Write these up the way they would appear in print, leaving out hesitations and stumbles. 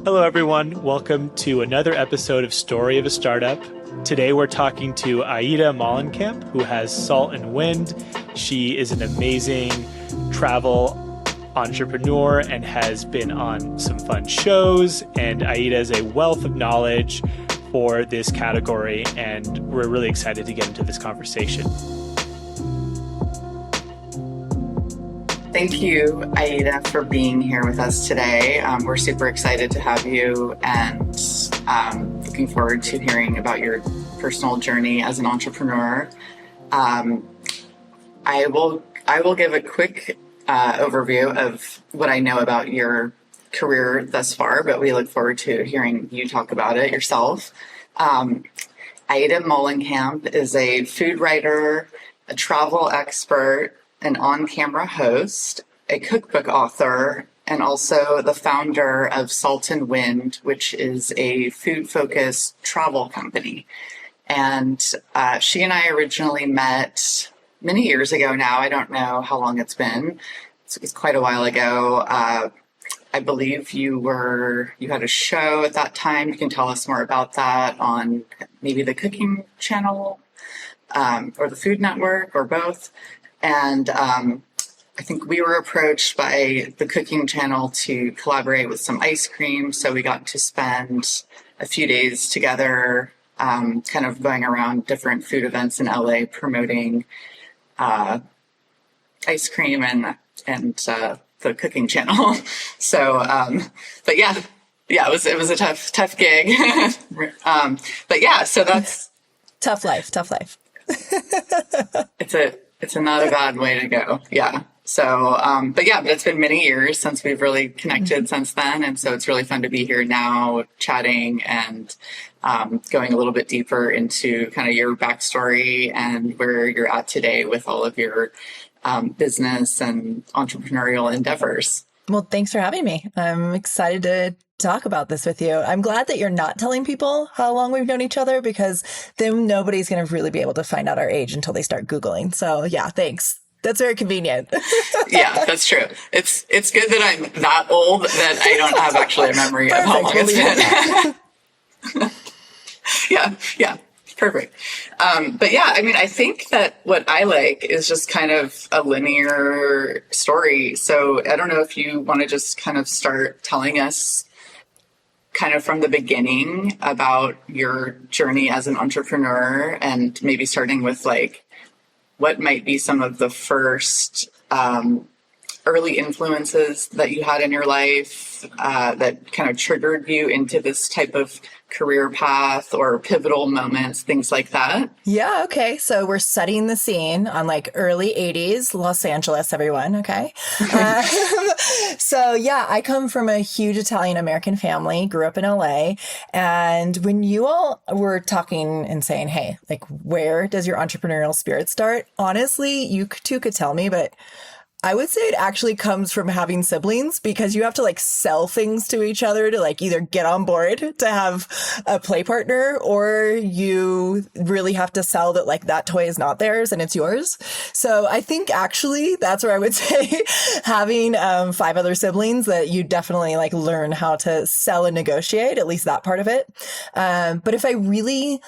Hello, everyone. Welcome to another episode of Story of a Startup. Today, we're talking to Aida Mollenkamp, who has Salt and Wind. She is an amazing travel entrepreneur and has been on some fun shows. And Aida is a wealth of knowledge for this category, and we're really excited to get into this conversation. Thank you, Aida, for being here with us today. We're super excited to have you and looking forward to hearing about your personal journey as an entrepreneur. I will give a quick overview of what I know about your career thus far, but we look forward to hearing you talk about it yourself. Aida Mollenkamp is a food writer, a travel expert, an on-camera host, a cookbook author, and also the founder of Salt and Wind, which is a food-focused travel company. And she and I originally met many years ago now. I don't know how long it's been. It's quite a while ago. I believe you had a show at that time. You can tell us more about that on maybe the cooking channel or the Food Network or both. And I think we were approached by the cooking channel to collaborate with some ice cream. So we got to spend a few days together, kind of going around different food events in LA promoting ice cream and the cooking channel. So, but yeah, it was a tough gig. But yeah, so that's tough life. It's not a bad way to go. Yeah. So, but it's been many years since we've really connected since then. And so it's really fun to be here now chatting and going a little bit deeper into kind of your backstory and where you're at today with all of your business and entrepreneurial endeavors. Well, thanks for having me. I'm excited to talk about this with you. I'm glad that you're not telling people how long we've known each other, because then nobody's going to really be able to find out our age until they start Googling. So yeah, thanks. That's very convenient. Yeah, that's true. It's good that I'm that old that I don't have actually a memory of how long it's been. Yeah. Perfect. But yeah, I mean, I think that what I like is just kind of a linear story. So I don't know if you want to just kind of start telling us kind of from the beginning about your journey as an entrepreneur, and maybe starting with like what might be some of the first early influences that you had in your life that kind of triggered you into this type of career path, or pivotal moments, things like that. Yeah. Okay. So we're setting the scene on like early 80s, Los Angeles, everyone. Okay. So yeah, I come from a huge Italian American family, grew up in LA. And when you all were talking and saying, hey, like, where does your entrepreneurial spirit start? Honestly, you two could tell me, but I would say it actually comes from having siblings, because you have to like sell things to each other to like either get on board to have a play partner, or you really have to sell that like that toy is not theirs and it's yours. So I think actually that's where I would say having 5 other siblings, that you definitely like learn how to sell and negotiate, at least that part of it. But if I really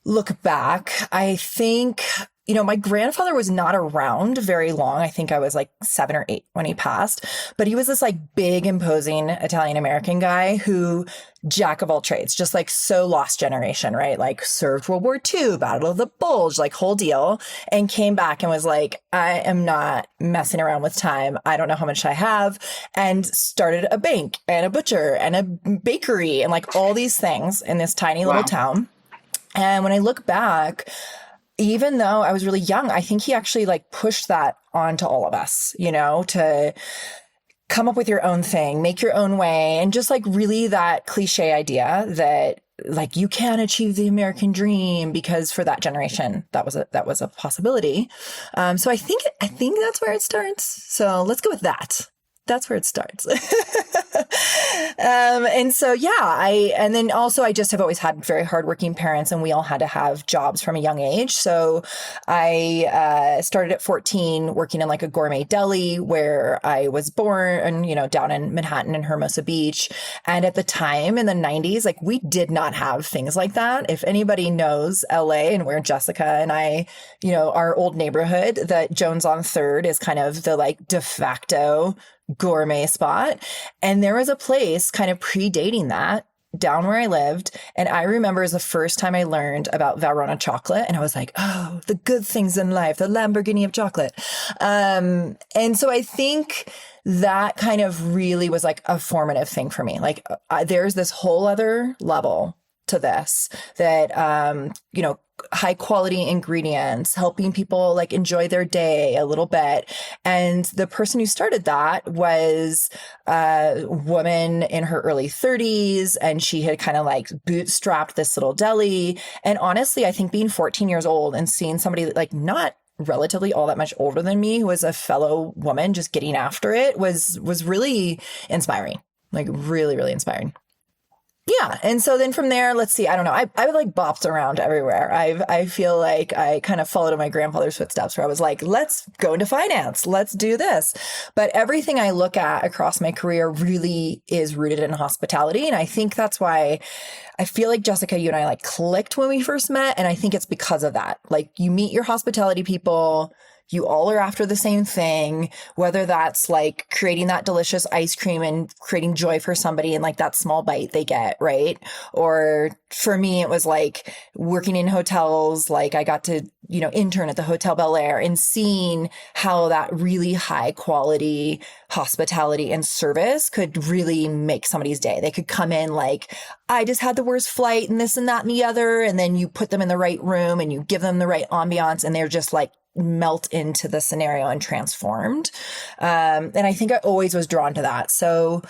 look back, I think, my grandfather was not around very long. I think I was like 7 or 8 when he passed, but he was this like big, imposing Italian American guy who jack of all trades, just like so lost generation, right? Like served World War II, Battle of the Bulge, like whole deal, and came back and was like, I am not messing around with time. I don't know how much I have, and started a bank and a butcher and a bakery and like all these things in this tiny little town. And when I look back, even though I was really young, I think he actually like pushed that onto all of us, to come up with your own thing, make your own way. And just like really that cliche idea that like you can achieve the American dream, because for that generation, that was a possibility. So I think that's where it starts. So let's go with that. That's where it starts. And so, and then also I just have always had very hardworking parents, and we all had to have jobs from a young age. So I started at 14 working in like a gourmet deli where I was born, and, down in Manhattan and Hermosa Beach. And at the time in the 90s, like we did not have things like that. If anybody knows LA and where Jessica and I, our old neighborhood, that Jones on 3rd is kind of the like de facto gourmet spot. And there was a place kind of predating that down where I lived. And I remember it was the first time I learned about Valrhona chocolate. And I was like, oh, the good things in life, the Lamborghini of chocolate. And so I think that kind of really was like a formative thing for me. Like there's this whole other level to this that, high quality ingredients, helping people like enjoy their day a little bit. And the person who started that was a woman in her early 30s, and she had kind of like bootstrapped this little deli. And honestly, I think being 14 years old and seeing somebody like not relatively all that much older than me, who was a fellow woman just getting after it, was really inspiring, like really, really inspiring. Yeah. And so then from there, let's see, I don't know. I like bopped around everywhere. I feel like I kind of followed in my grandfather's footsteps, where I was like, let's go into finance. Let's do this. But everything I look at across my career really is rooted in hospitality. And I think that's why I feel like, Jessica, you and I like clicked when we first met. And I think it's because of that. Like you meet your hospitality people, you all are after the same thing, whether that's like creating that delicious ice cream and creating joy for somebody and like that small bite they get, right? Or for me, it was like working in hotels. Like I got to, intern at the Hotel Bel Air and seeing how that really high quality hospitality and service could really make somebody's day. They could come in like, I just had the worst flight and this and that and the other. And then you put them in the right room and you give them the right ambiance, and they're just like, melt into the scenario and transformed. And I think I always was drawn to that. So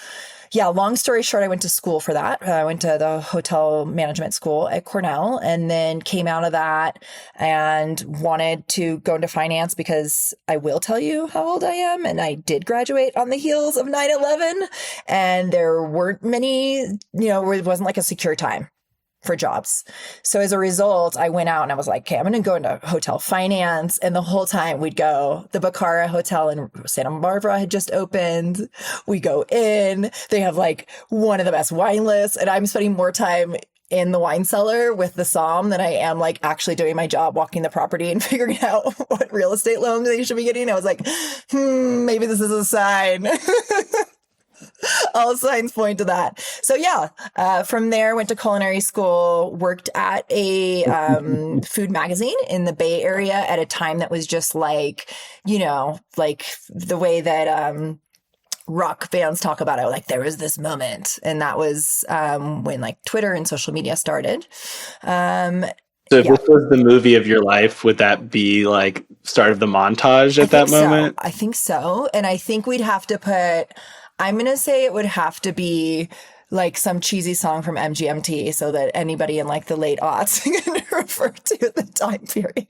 yeah, long story short, I went to school for that. I went to the hotel management school at Cornell, and then came out of that and wanted to go into finance, because I will tell you how old I am. And I did graduate on the heels of 9/11, and there weren't many, it wasn't like a secure time for jobs. So as a result, I went out and I was like, okay, I'm going to go into hotel finance. And the whole time we'd go, the Bacara Hotel in Santa Barbara had just opened. We go in, they have like one of the best wine lists. And I'm spending more time in the wine cellar with the somm than I am like actually doing my job, walking the property and figuring out what real estate loans they should be getting. I was like, maybe this is a sign. All signs point to that. So from there, went to culinary school, worked at a food magazine in the Bay Area at a time that was just like, like the way that rock bands talk about it. Like there was this moment, and that was when like Twitter and social media started. So if this was the movie of your life, would that be like start of the montage at that moment? I think so. And I think we'd have to I'm going to say it would have to be like some cheesy song from MGMT, so that anybody in like the late aughts can refer to the time period.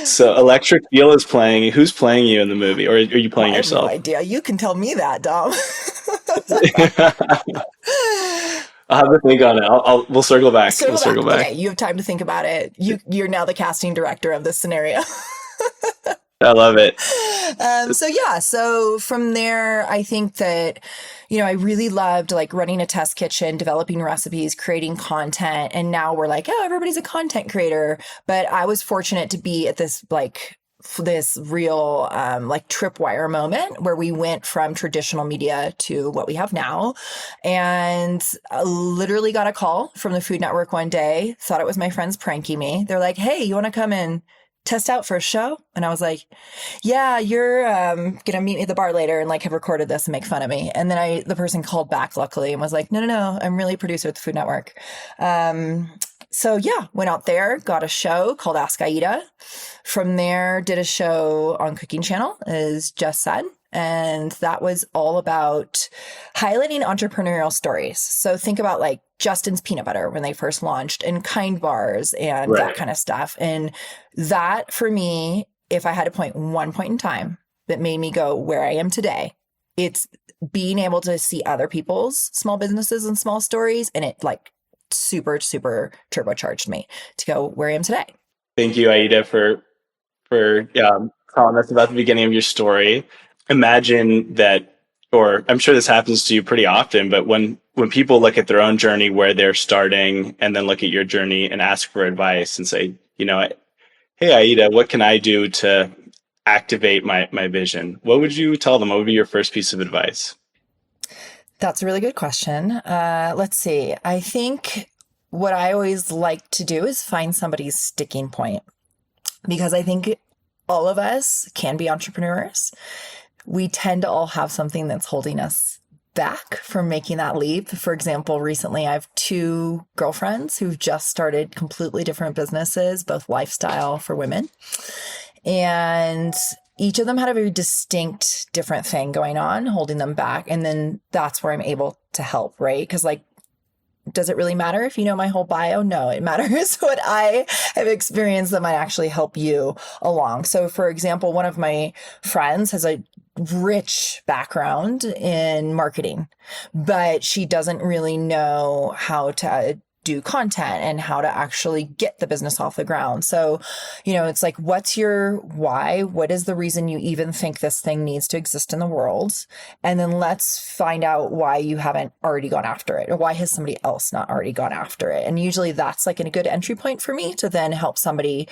So Electric Eel is playing. Who's playing you in the movie? Or are you playing yourself? I have no idea. You can tell me that, Dom. I'll have to think on it. We'll circle back. We'll circle back. Okay, you have time to think about it. You're now the casting director of this scenario. I love it. So from there, I think that, I really loved like running a test kitchen, developing recipes, creating content. And now we're like, oh, everybody's a content creator. But I was fortunate to be at this real like tripwire moment where we went from traditional media to what we have now. And I literally got a call from the Food Network one day, thought it was my friends pranking me. They're like, hey, you want to come in? Test out for a show? And I was like, yeah, you're going to meet me at the bar later and like have recorded this and make fun of me. And then the person called back luckily and was like, no, I'm really a producer at the Food Network. Went out there, got a show called Ask Aida. From there, did a show on Cooking Channel, as Jess said. And that was all about highlighting entrepreneurial stories. So think about like Justin's Peanut Butter when they first launched, and Kind Bars and that kind of stuff. And that for me, if I had to point one point in time that made me go where I am today, it's being able to see other people's small businesses and small stories. And it like super, super turbocharged me to go where I am today. Thank you, Aida, for telling us about the beginning of your story. Imagine that, or I'm sure this happens to you pretty often, but when people look at their own journey, where they're starting, and then look at your journey and ask for advice and say, hey, Aida, what can I do to activate my vision? What would you tell them? What would be your first piece of advice? That's a really good question. Let's see. I think what I always like to do is find somebody's sticking point, because I think all of us can be entrepreneurs. We tend to all have something that's holding us back from making that leap. For example, recently I have 2 girlfriends who've just started completely different businesses, both lifestyle for women. And each of them had a very distinct, different thing going on, holding them back. And then that's where I'm able to help, right? Because like, does it really matter if you know my whole bio? No, it matters what I have experienced that might actually help you along. So for example, one of my friends has a rich background in marketing, but she doesn't really know how to do content and how to actually get the business off the ground. So, it's like, what's your why? What is the reason you even think this thing needs to exist in the world? And then let's find out why you haven't already gone after it, or why has somebody else not already gone after it? And usually that's like a good entry point for me to then help somebody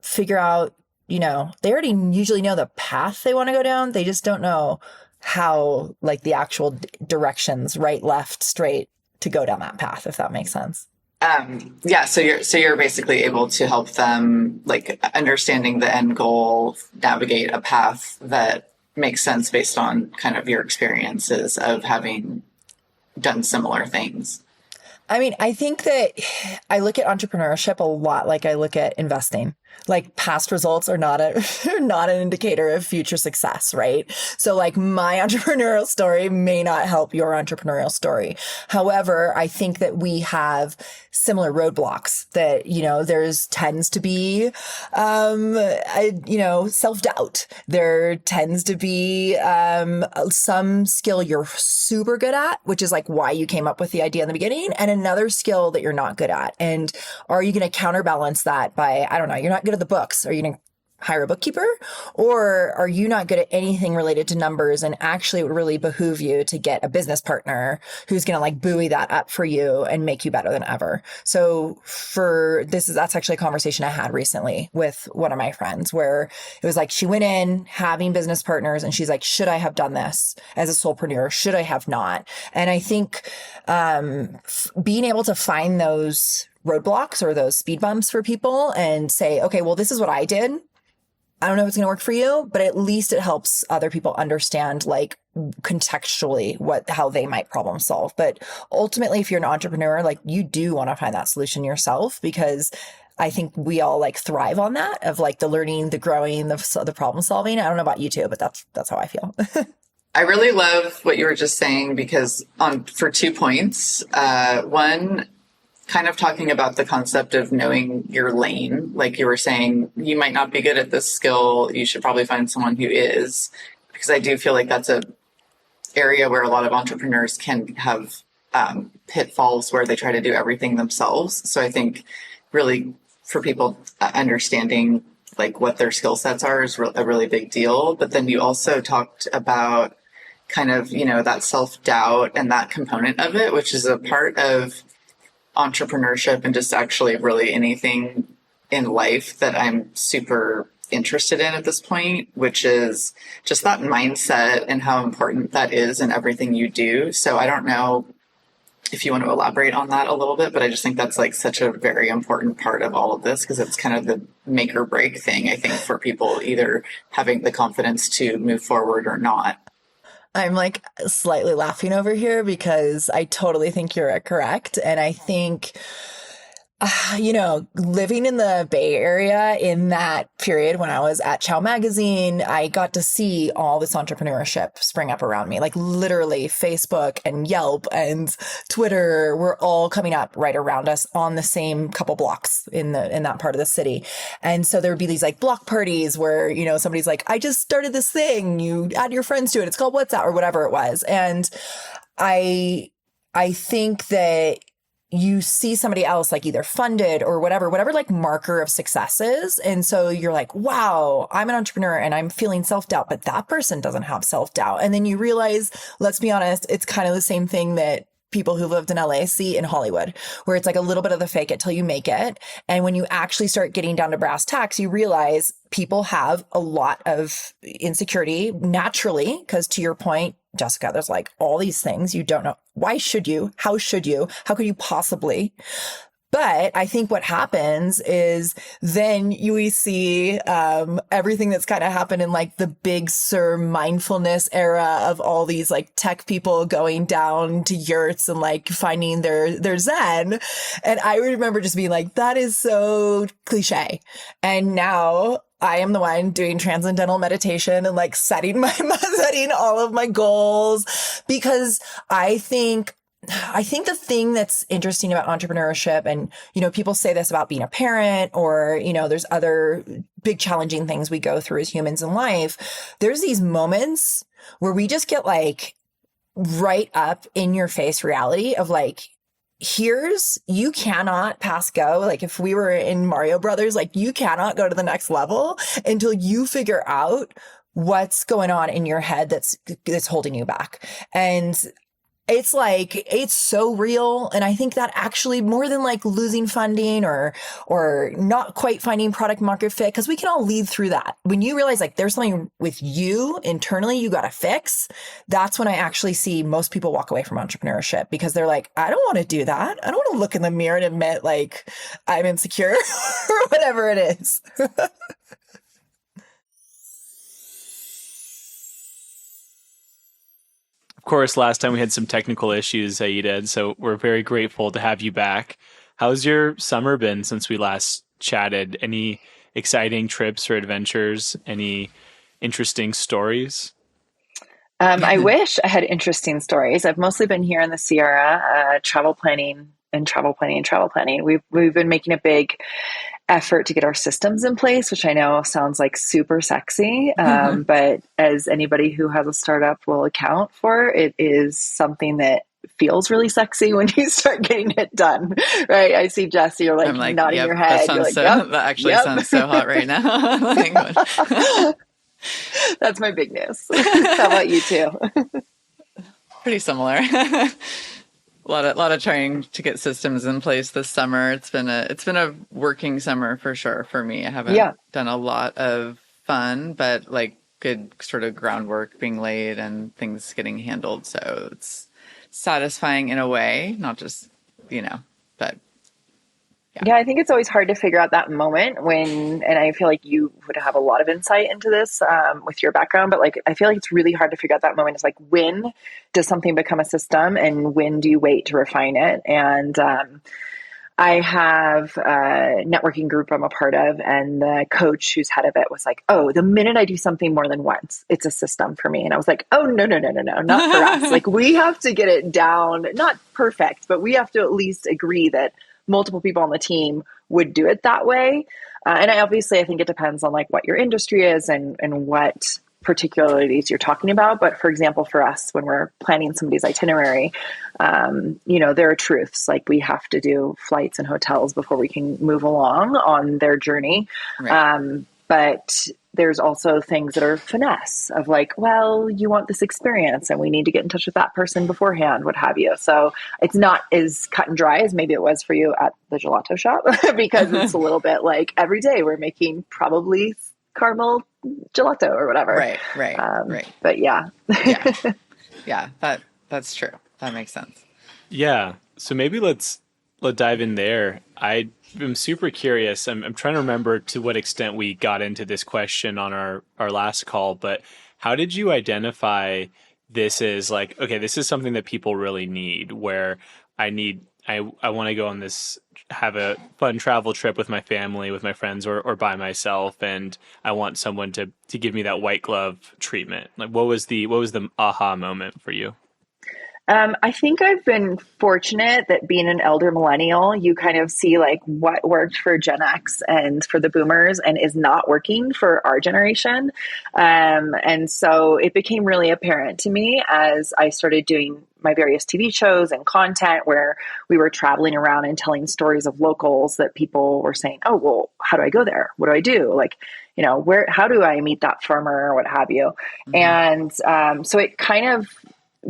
figure out, they already usually know the path they want to go down. They just don't know how, like the actual directions, right, left, straight, to go down that path, if that makes sense. So you're basically able to help them, like, understanding the end goal, navigate a path that makes sense based on kind of your experiences of having done similar things. I mean, I think that I look at entrepreneurship a lot like I look at investing. Like, past results are not an indicator of future success, right? So like, my entrepreneurial story may not help your entrepreneurial story. However, I think that we have similar roadblocks that, there's tends to be, self-doubt. There tends to be, some skill you're super good at, which is like why you came up with the idea in the beginning, and another skill that you're not good at. And are you going to counterbalance that by, I don't know, you're not good at the books. Are you going to hire a bookkeeper? Or are you not good at anything related to numbers, and actually it would really behoove you to get a business partner who's going to like buoy that up for you and make you better than ever? So that's actually a conversation I had recently with one of my friends, where it was like, she went in having business partners and she's like, should I have done this as a solopreneur? Should I have not? And I think being able to find those roadblocks or those speed bumps for people and say, okay, well, this is what I did. I don't know if it's going to work for you, but at least it helps other people understand, like, contextually how they might problem solve. But ultimately, if you're an entrepreneur, like, you do want to find that solution yourself, because I think we all like thrive on that, of like the learning, the growing, the problem solving. I don't know about you too, but that's how I feel. I really love what you were just saying, because for 2 points, one, kind of talking about the concept of knowing your lane. Like you were saying, you might not be good at this skill. You should probably find someone who is, because I do feel like that's a area where a lot of entrepreneurs can have pitfalls where they try to do everything themselves. So I think really for people understanding like what their skill sets are is a really big deal. But then you also talked about kind of, that self-doubt and that component of it, which is a part of entrepreneurship and just actually really anything in life that I'm super interested in at this point, which is just that mindset and how important that is in everything you do. So I don't know if you want to elaborate on that a little bit, but I just think that's like such a very important part of all of this, because it's kind of the make or break thing, I think, for people either having the confidence to move forward or not. I'm like slightly laughing over here because I totally think you're correct. And I think Living in the Bay Area in that period when I was at Chow Magazine, I got to see all this entrepreneurship spring up around me. Like literally Facebook and Yelp and Twitter were all coming up right around us on the same couple blocks in that part of the city. And so there would be these like block parties where, somebody's like, I just started this thing. You add your friends to it. It's called WhatsApp or whatever it was. And I think that you see somebody else like either funded or whatever like marker of success is. And so you're like, wow, I'm an entrepreneur and I'm feeling self-doubt, but that person doesn't have self-doubt. And then you realize, let's be honest, it's kind of the same thing that people who lived in LA see in Hollywood, where it's like a little bit of the fake it till you make it. And when you actually start getting down to brass tacks, you realize people have a lot of insecurity naturally, because to your point, Jessica, there's like all these things you don't know. Why should you? How should you? How could you possibly? But I think what happens is then we see everything that's kind of happened in like the Big Sur mindfulness era of all these like tech people going down to yurts and like finding their zen. And I remember just being like, that is so cliche. And now I am the one doing transcendental meditation and like setting all of my goals, because I think the thing that's interesting about entrepreneurship, and, people say this about being a parent or, there's other big challenging things we go through as humans in life. There's these moments where we just get like right up in your face reality of like, you cannot pass go. Like if we were in Mario Brothers, like you cannot go to the next level until you figure out what's going on in your head that's holding you back. And it's like, it's so real. And I think that actually more than like losing funding or not quite finding product market fit, because we can all lead through that. When you realize like there's something with you internally you got to fix, that's when I actually see most people walk away from entrepreneurship, because they're like, I don't want to do that. I don't want to look in the mirror and admit like I'm insecure or whatever it is. Of course, last time we had some technical issues, Aida, so we're very grateful to have you back. How's your summer been since we last chatted? Any exciting trips or adventures? Any interesting stories? I wish I had interesting stories. I've mostly been here in the Sierra, travel planning. We've been making a big effort to get our systems in place, which I know sounds like super sexy. But as anybody who has a startup will account for, it is something that feels really sexy when you start getting it done, right? I see Jesse, you're like nodding your head. That actually sounds so hot right now. That's my big news. How about you too? Pretty similar. A lot of trying to get systems in place this summer. It's been a working summer for sure for me. I haven't done a lot of fun, but like good sort of groundwork being laid and things getting handled. So it's satisfying in a way, not just, but yeah, I think it's always hard to figure out that moment and I feel like you would have a lot of insight into this with your background, but like, I feel like it's really hard to figure out that moment. It's like, when does something become a system and when do you wait to refine it? And I have a networking group I'm a part of, and the coach who's head of it was like, oh, the minute I do something more than once, it's a system for me. And I was like, oh, no, not for us. Like, we have to get it down, not perfect, but we have to at least agree that multiple people on the team would do it that way. And I think it depends on like what your industry is and what particularities you're talking about. But for example, for us, when we're planning somebody's itinerary, there are truths, like we have to do flights and hotels before we can move along on their journey. Right. But there's also things that are finesse of like, well, you want this experience and we need to get in touch with that person beforehand, what have you. So it's not as cut and dry as maybe it was for you at the gelato shop, because it's a little bit like every day we're making probably caramel gelato or whatever. Right. But yeah. Yeah, that's true. That makes sense. Yeah. So maybe let's dive in there. I'm super curious. I'm trying to remember to what extent we got into this question on our last call, but how did you identify this as like, okay, this is something that people really need, where I want to go on this have a fun travel trip with my family, with my friends, or by myself, and I want someone to give me that white glove treatment. Like, what was the aha moment for you? I think I've been fortunate that being an elder millennial, you kind of see like what worked for Gen X and for the boomers and is not working for our generation. And so it became really apparent to me as I started doing my various TV shows and content where we were traveling around and telling stories of locals that people were saying, oh, well, how do I go there? What do I do? Like, how do I meet that farmer or what have you? And so it kind of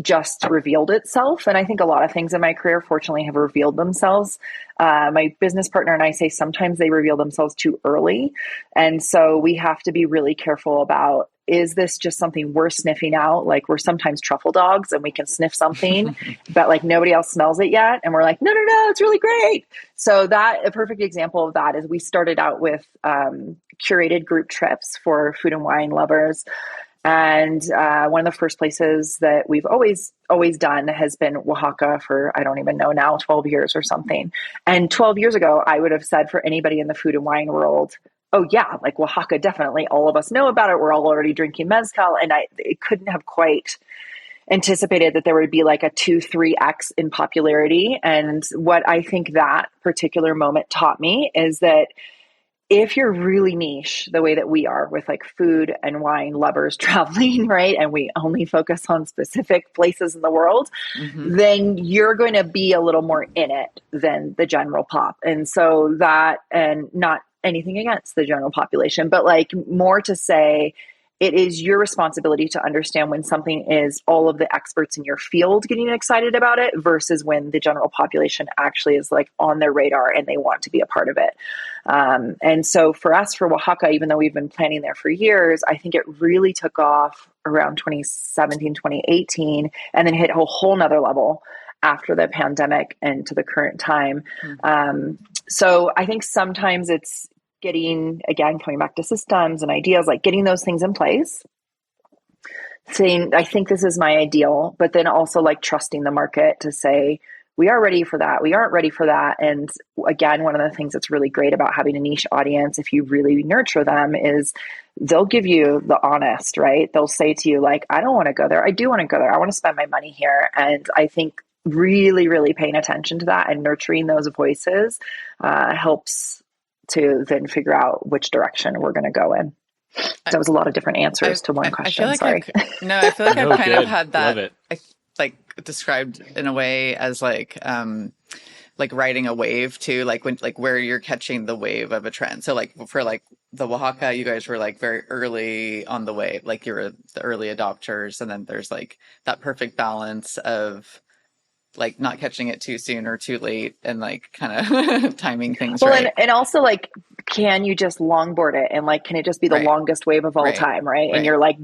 just revealed itself. And I think a lot of things in my career, fortunately, have revealed themselves. My business partner and I say sometimes they reveal themselves too early. And so we have to be really careful about, is this just something we're sniffing out? Like, we're sometimes truffle dogs and we can sniff something, but like nobody else smells it yet. And we're like, no, it's really great. So a perfect example of that is we started out with curated group trips for food and wine lovers. And one of the first places that we've always done has been Oaxaca for, I don't even know now, 12 years or something. And 12 years ago, I would have said for anybody in the food and wine world, oh yeah, like Oaxaca, definitely. All of us know about it. We're all already drinking mezcal. And it couldn't have quite anticipated that there would be like a 2-3x in popularity. And what I think that particular moment taught me is that if you're really niche the way that we are with like food and wine lovers traveling, right? And we only focus on specific places in the world, then you're going to be a little more in it than the general pop. And so that, and not anything against the general population, but like more to say, it is your responsibility to understand when something is all of the experts in your field getting excited about it versus when the general population actually is like on their radar and they want to be a part of it. And so for us, for Oaxaca, even though we've been planning there for years, I think it really took off around 2017, 2018, and then hit a whole nother level after the pandemic and to the current time. So I think sometimes it's getting, again, coming back to systems and ideas, like getting those things in place, saying, I think this is my ideal, but then also like trusting the market to say, we are ready for that. We aren't ready for that. And again, one of the things that's really great about having a niche audience, if you really nurture them, is they'll give you the honest, right? They'll say to you like, I don't want to go there. I do want to go there. I want to spend my money here. And I think really, really paying attention to that and nurturing those voices helps to then figure out which direction we're going to go in. That was a lot of different answers to one question. I feel like Sorry. I feel like I've kind of had that. Love it. Like described in a way as like riding a wave too, like when, like where you're catching the wave of a trend. So like for like the Oaxaca, you guys were like very early on the wave, like you're the early adopters. And then there's like that perfect balance of like not catching it too soon or too late and like kind of timing things right. And also like, can you just longboard it? And like, can it just be the longest wave of all time? Right. And you're like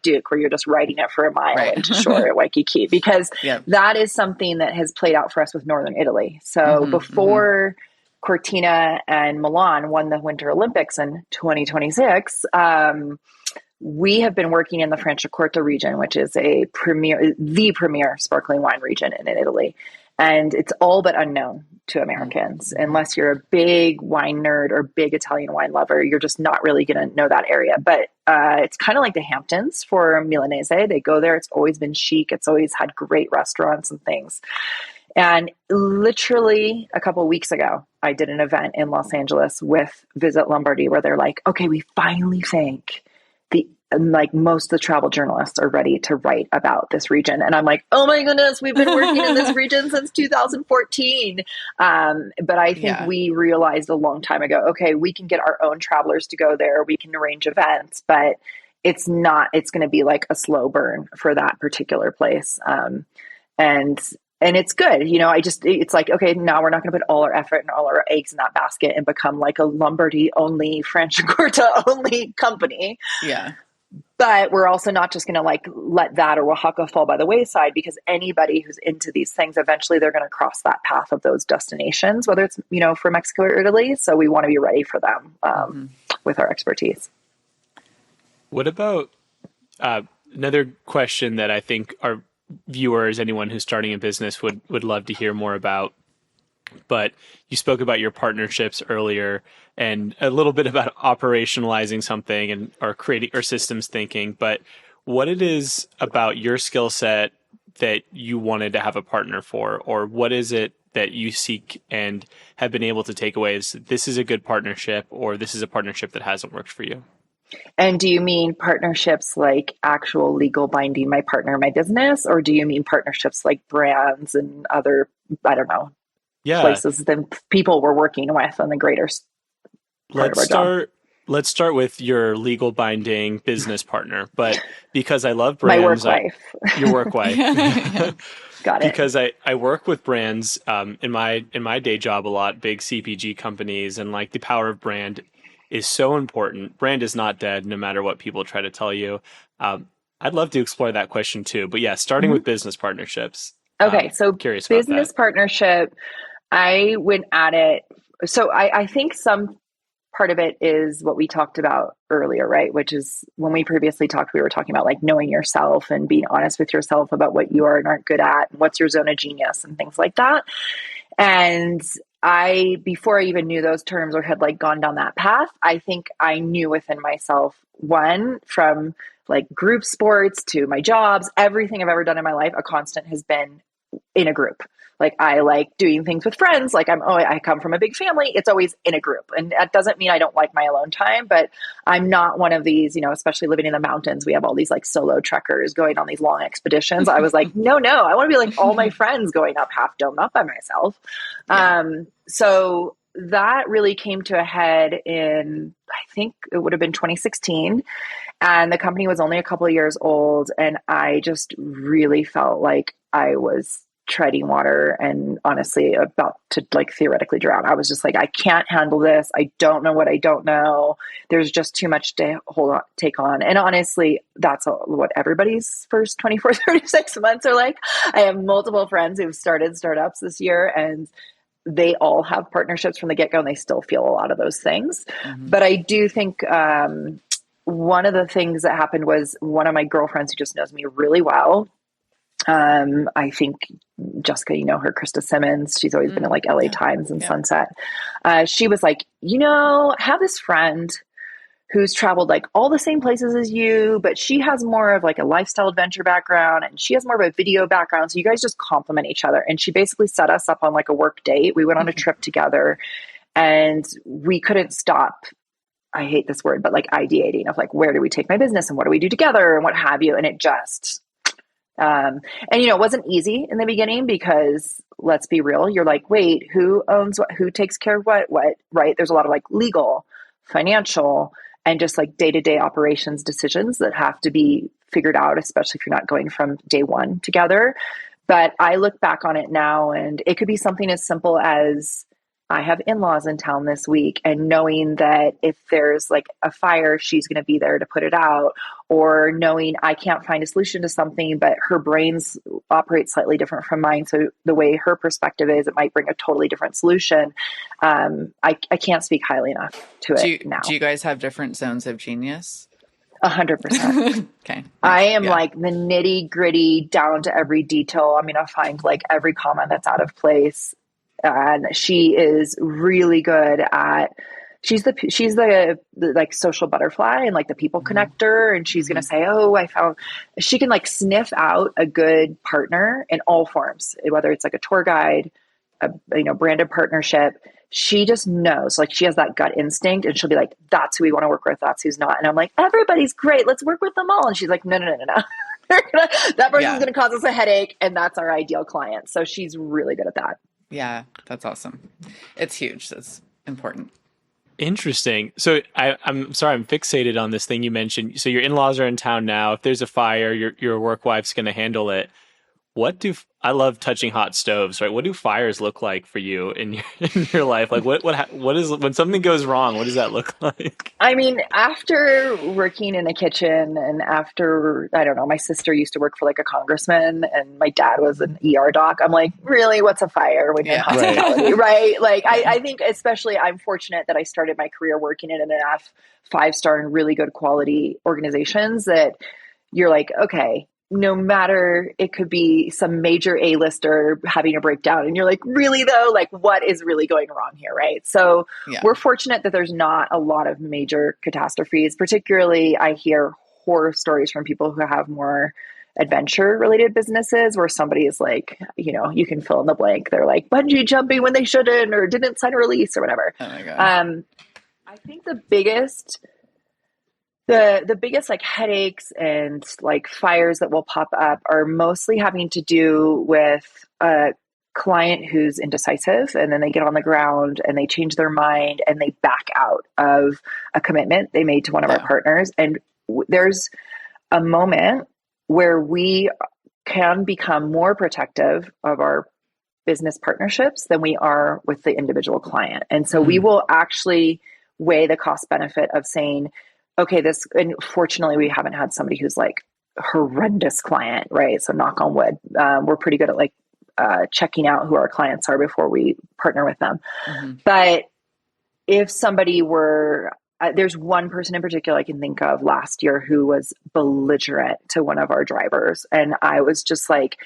Duke, where you're just riding it for a mile into shore at Waikiki, because that is something that has played out for us with Northern Italy. So before Cortina and Milan won the Winter Olympics in 2026, we have been working in the Franciacorta region, which is the premier sparkling wine region in Italy. And it's all but unknown to Americans. Unless you're a big wine nerd or big Italian wine lover, you're just not really going to know that area. But it's kind of like the Hamptons for Milanese. They go there. It's always been chic. It's always had great restaurants and things. And literally a couple of weeks ago, I did an event in Los Angeles with Visit Lombardy, where they're like, okay, we finally think most of the travel journalists are ready to write about this region. And I'm like, oh my goodness, we've been working in this region since 2014. But I think we realized a long time ago, okay, we can get our own travelers to go there. We can arrange events, but it's going to be like a slow burn for that particular place. And it's good. It's like, okay, now we're not going to put all our effort and all our eggs in that basket and become like a Lombardy only, Franciacorta only company. Yeah. But we're also not just going to like let that or Oaxaca fall by the wayside, because anybody who's into these things, eventually they're going to cross that path of those destinations, whether it's, for Mexico or Italy. So we want to be ready for them with our expertise. What about another question that I think our viewers, anyone who's starting a business would love to hear more about? but you spoke about your partnerships earlier and a little bit about operationalizing something and or creating or systems thinking. But what it is about your skill set that you wanted to have a partner for, or what is it that you seek and have been able to take away as this is a good partnership, or this is a partnership that hasn't worked for you? And do you mean partnerships like actual legal binding my partner in my business, or do you mean partnerships like brands and other, I don't know, places than people we're working with on the greater part of our job? Let's start with your legal binding business partner, but because I love brands, my work wife. Your work wife. Got it. Because I work with brands in my day job a lot, big CPG companies, and like the power of brand is so important. Brand is not dead, no matter what people try to tell you. I'd love to explore that question too, but yeah, starting with business partnerships. Okay, so curious business partnership, I went at it. So I think some part of it is what we talked about earlier, right? Which is when we previously talked, we were talking about like knowing yourself and being honest with yourself about what you are and aren't good at, and what's your zone of genius and things like that. And before I even knew those terms or had like gone down that path, I think I knew within myself, one, from like group sports to my jobs, everything I've ever done in my life, a constant has been in a group. Like I like doing things with friends. Like I come from a big family. It's always in a group. And that doesn't mean I don't like my alone time, but I'm not one of these, especially living in the mountains, we have all these like solo trekkers going on these long expeditions. I was like, no, I want to be like all my friends going up Half Dome, not by myself. Yeah. So that really came to a head in, I think it would have been 2016. And the company was only a couple of years old. And I just really felt like I was treading water and honestly about to like theoretically drown. I was just like, I can't handle this. I don't know what I don't know. There's just too much to take on. And honestly, that's what everybody's first 24, 36 months are like. I have multiple friends who've started startups this year and they all have partnerships from the get-go and they still feel a lot of those things. Mm-hmm. But I do think one of the things that happened was one of my girlfriends who just knows me really well. I think Jessica, her, Krista Simmons, she's always been in like LA Times and Sunset. She was like, I have this friend who's traveled like all the same places as you, but she has more of like a lifestyle adventure background and she has more of a video background. So you guys just complement each other. And she basically set us up on like a work date. We went on a trip together and we couldn't stop. I hate this word, but like ideating of like, where do we take my business and what do we do together and what have you? And it just, it wasn't easy in the beginning because let's be real. You're like, wait, who owns what, who takes care of what, right? There's a lot of like legal, financial, and just like day-to-day operations decisions that have to be figured out, especially if you're not going from day one together. But I look back on it now and it could be something as simple as I have in-laws in town this week and knowing that if there's like a fire, she's going to be there to put it out, or knowing I can't find a solution to something, but her brains operate slightly different from mine. So the way her perspective is, it might bring a totally different solution. I can't speak highly enough to it now. Do you guys have different zones of genius? 100%. Okay. I am like the nitty gritty down to every detail. I'm going to find like every comment that's out of place. And she is really good at, she's the like social butterfly and like the people connector. And she's going to say, she can like sniff out a good partner in all forms, whether it's like a tour guide, a branded partnership. She just knows, like she has that gut instinct and she'll be like, that's who we want to work with. That's who's not. And I'm like, everybody's great. Let's work with them all. And she's like, no. That person's going to cause us a headache. And that's our ideal client. So she's really good at that. Yeah, that's awesome. It's huge. That's important. Interesting. So I'm sorry, I'm fixated on this thing you mentioned. So your in-laws are in town now. If there's a fire, your work wife's going to handle it. I love touching hot stoves, right? What do fires look like for you in your life? Like what is, when something goes wrong, what does that look like? I mean, after working in a kitchen and after, I don't know, my sister used to work for like a congressman and my dad was an ER doc. I'm like, really, what's a fire when you're in hospitality, right? Like I think especially I'm fortunate that I started my career working in enough 5-star and really good quality organizations that you're like, okay, no matter, it could be some major A-lister having a breakdown and you're like, really though, like what is really going wrong here, right? So we're fortunate that there's not a lot of major catastrophes. Particularly, I hear horror stories from people who have more adventure related businesses where somebody is like, you can fill in the blank. They're like bungee jumping when they shouldn't, or didn't sign a release or whatever. Oh my God. I think the biggest like headaches and like fires that will pop up are mostly having to do with a client who's indecisive, and then they get on the ground and they change their mind and they back out of a commitment they made to one of our partners. And there's a moment where we can become more protective of our business partnerships than we are with the individual client. And so we will actually weigh the cost benefit of saying, okay, and fortunately we haven't had somebody who's like horrendous client, right? So knock on wood. We're pretty good at like checking out who our clients are before we partner with them. But if somebody were, there's one person in particular I can think of last year who was belligerent to one of our drivers. And I was just like,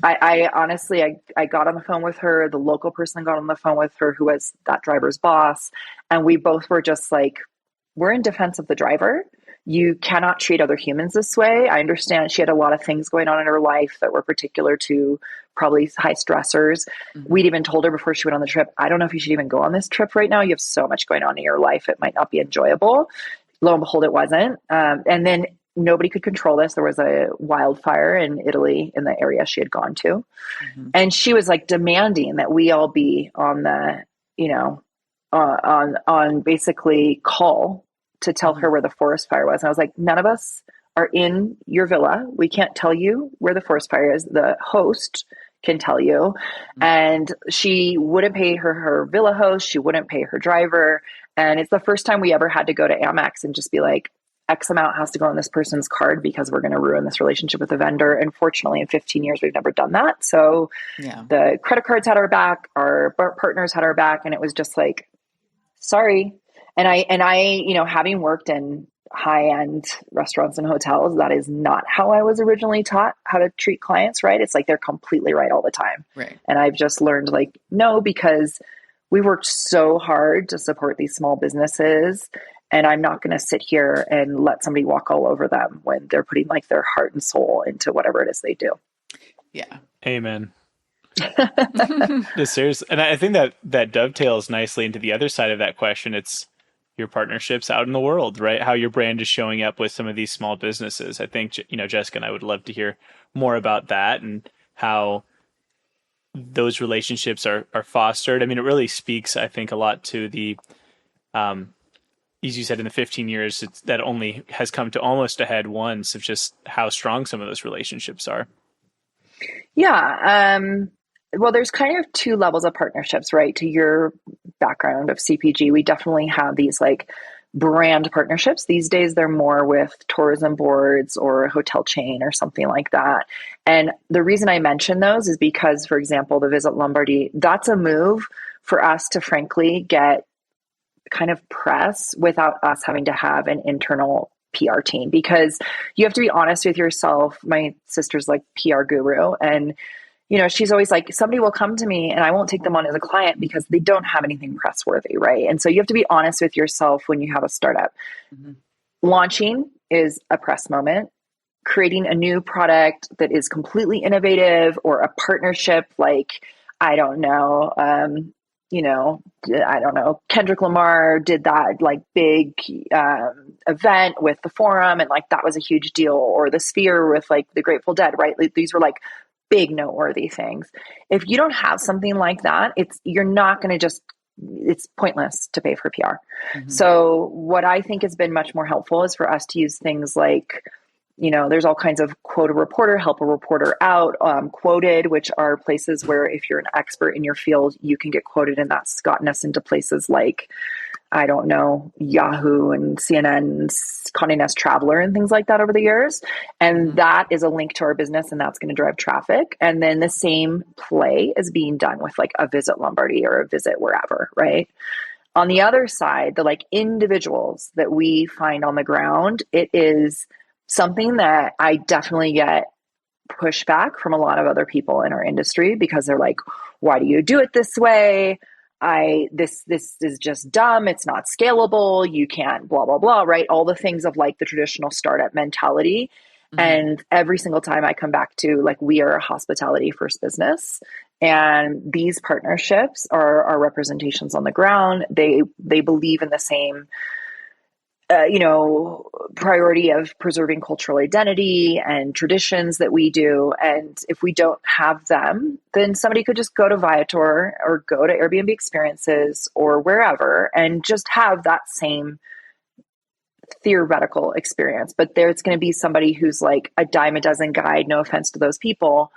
I honestly, I got on the phone with her. The local person got on the phone with her who was that driver's boss. And we both were just like, we're in defense of the driver. You cannot treat other humans this way. I understand she had a lot of things going on in her life that were particular to probably high stressors. We'd even told her before she went on the trip, I don't know if you should even go on this trip right now. You have so much going on in your life. It might not be enjoyable. Lo and behold, it wasn't. And then nobody could control this. There was a wildfire in Italy in the area she had gone to. And she was like demanding that we all be on the, on basically call to tell her where the forest fire was. And I was like, none of us are in your villa. We can't tell you where the forest fire is. The host can tell you. And she wouldn't pay her villa host. She wouldn't pay her driver. And it's the first time we ever had to go to Amex and just be like, X amount has to go on this person's card because we're going to ruin this relationship with the vendor. And fortunately, in 15 years, we've never done that. So the credit cards had our back, our partners had our back. And it was just like, sorry. And I, having worked in high-end restaurants and hotels, that is not how I was originally taught how to treat clients, right? It's like they're completely right all the time. Right. And I've just learned like, no, because we worked so hard to support these small businesses, and I'm not going to sit here and let somebody walk all over them when they're putting like their heart and soul into whatever it is they do. Yeah. Amen. Seriously. And I think that dovetails nicely into the other side of that question. It's your partnerships out in the world, right? How your brand is showing up with some of these small businesses. I think, Jessica and I would love to hear more about that and how those relationships are fostered. I mean, it really speaks, I think, a lot to the, as you said, in the 15 years, that only has come to almost a head once of just how strong some of those relationships are. Yeah. Well, there's kind of two levels of partnerships, right? To your background of CPG, we definitely have these like brand partnerships. These days, they're more with tourism boards or a hotel chain or something like that. And the reason I mention those is because, for example, the Visit Lombardy, that's a move for us to frankly get kind of press without us having to have an internal PR team, because you have to be honest with yourself. My sister's like PR guru, and she's always like, somebody will come to me and I won't take them on as a client because they don't have anything press worthy, right? And so you have to be honest with yourself when you have a startup. Launching is a press moment. Creating a new product that is completely innovative, or a partnership like, I don't know, Kendrick Lamar did that like big event with the Forum, and like that was a huge deal, or the Sphere with like the Grateful Dead, right? Like, these were like big noteworthy things. If you don't have something like that, you're not going to it's pointless to pay for PR. So what I think has been much more helpful is for us to use things like, there's all kinds of quote a reporter, help a reporter out, quoted, which are places where if you're an expert in your field, you can get quoted. And that's gotten us into places like, I don't know, Yahoo and CNN and Condé Nast Traveler and things like that over the years. And that is a link to our business, and that's going to drive traffic. And then the same play is being done with like a Visit Lombardy or a Visit wherever, right? On the other side, the like individuals that we find on the ground, it is something that I definitely get pushback from a lot of other people in our industry because they're like, why do you do it this way? This is just dumb. It's not scalable. You can't blah, blah, blah, right? All the things of like the traditional startup mentality. Mm-hmm. And every single time I come back to like, we are a hospitality first business, and these partnerships are our representations on the ground. They believe in the same priority of preserving cultural identity and traditions that we do. And if we don't have them, then somebody could just go to Viator or go to Airbnb Experiences or wherever and just have that same theoretical experience. But there's going to be somebody who's like a dime a dozen guide, no offense to those people,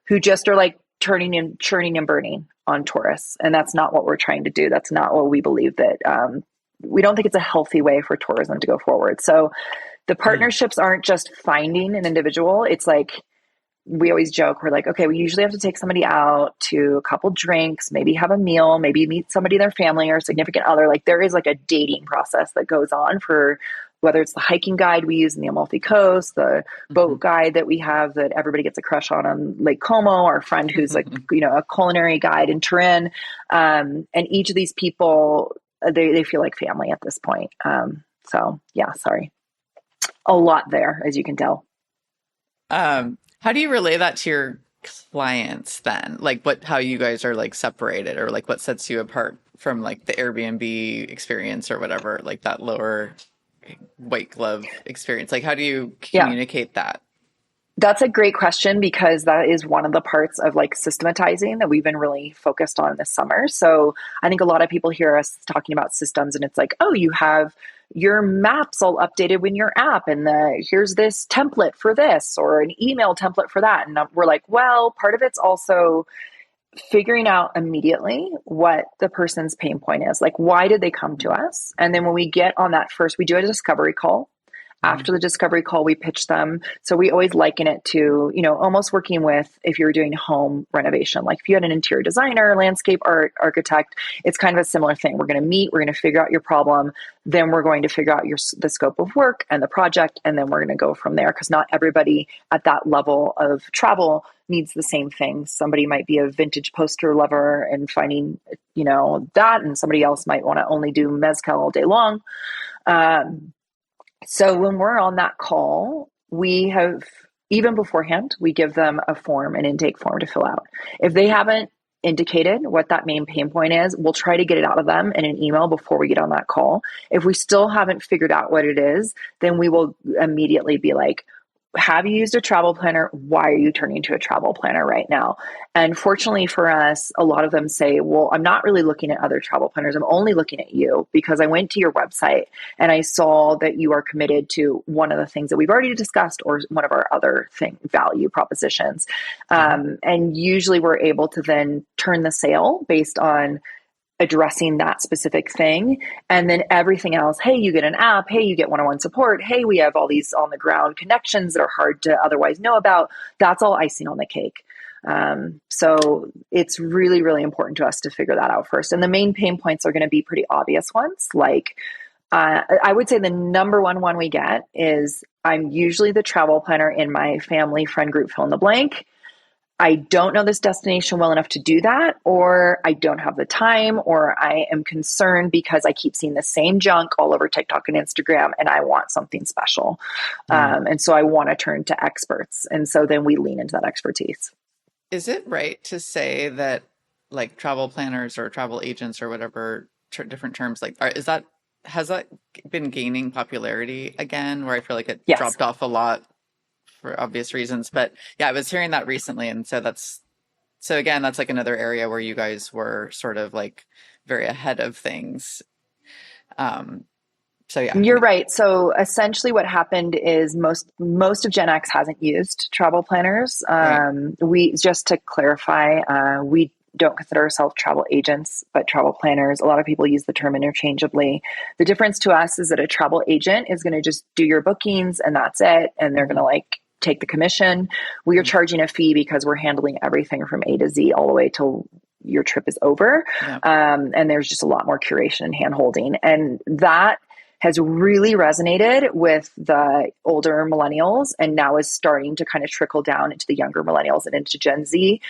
who just are like churning and burning on tourists. And that's not what we're trying to do. That's not what we believe that, we don't think it's a healthy way for tourism to go forward. So the partnerships aren't just finding an individual. It's like, we always joke, we're like, okay, we usually have to take somebody out to a couple drinks, maybe have a meal, maybe meet somebody in their family or significant other. Like there is like a dating process that goes on for whether it's the hiking guide we use in the Amalfi Coast, the boat guide that we have that everybody gets a crush on Lake Como, our friend who's like, a culinary guide in Turin. And each of these people, they feel like family at this point. So yeah, sorry. A lot there, as you can tell. How do you relay that to your clients then? Like how you guys are like separated, or like what sets you apart from like the Airbnb experience or whatever, like that lower white glove experience? Like how do you communicate that? That's a great question, because that is one of the parts of like systematizing that we've been really focused on this summer. So I think a lot of people hear us talking about systems and it's like, oh, you have your maps all updated in your app, and here's this template for this or an email template for that. And we're like, well, part of it's also figuring out immediately what the person's pain point is. Like, why did they come to us? And then when we get on that first, we do a discovery call. After the discovery call, we pitch them. So we always liken it to, almost working with, if you're doing home renovation, like if you had an interior designer, landscape architect, it's kind of a similar thing. We're going to meet, we're going to figure out your problem. Then we're going to figure out the scope of work and the project. And then we're going to go from there, because not everybody at that level of travel needs the same thing. Somebody might be a vintage poster lover and finding, that, and somebody else might want to only do mezcal all day long. So when we're on that call, we have, even beforehand, we give them a form, an intake form to fill out. If they haven't indicated what that main pain point is, we'll try to get it out of them in an email before we get on that call. If we still haven't figured out what it is, then we will immediately be like, have you used a travel planner? Why are you turning to a travel planner right now? And fortunately for us, a lot of them say, well, I'm not really looking at other travel planners. I'm only looking at you because I went to your website and I saw that you are committed to one of the things that we've already discussed, or one of our other value propositions. And usually we're able to then turn the sale based on addressing that specific thing. And then everything else, hey, you get an app, hey, you get one-on-one support, hey, we have all these on the ground connections that are hard to otherwise know about. That's all icing on the cake. So it's really, really important to us to figure that out first. And the main pain points are going to be pretty obvious ones. Like, I would say the number one we get is, I'm usually the travel planner in my family friend group, fill in the blank. I don't know this destination well enough to do that, or I don't have the time, or I am concerned because I keep seeing the same junk all over TikTok and Instagram, and I want something special. And so I want to turn to experts. And so then we lean into that expertise. Is it right to say that like travel planners or travel agents or whatever different terms, like, has that been gaining popularity again, where I feel like it dropped off a lot for obvious reasons? But yeah, I was hearing that recently. And so that's like another area where you guys were sort of like very ahead of things. So yeah, you're right. So essentially what happened is most of Gen X hasn't used travel planners. Right. We, just to clarify, we don't consider ourselves travel agents, but travel planners. A lot of people use the term interchangeably. The difference to us is that a travel agent is going to just do your bookings and that's it. And they're going to like take the commission. We are charging a fee because we're handling everything from A to Z all the way till your trip is over. Yeah. And there's just a lot more curation and hand holding. And that has really resonated with the older millennials and now is starting to kind of trickle down into the younger millennials and into Gen Z,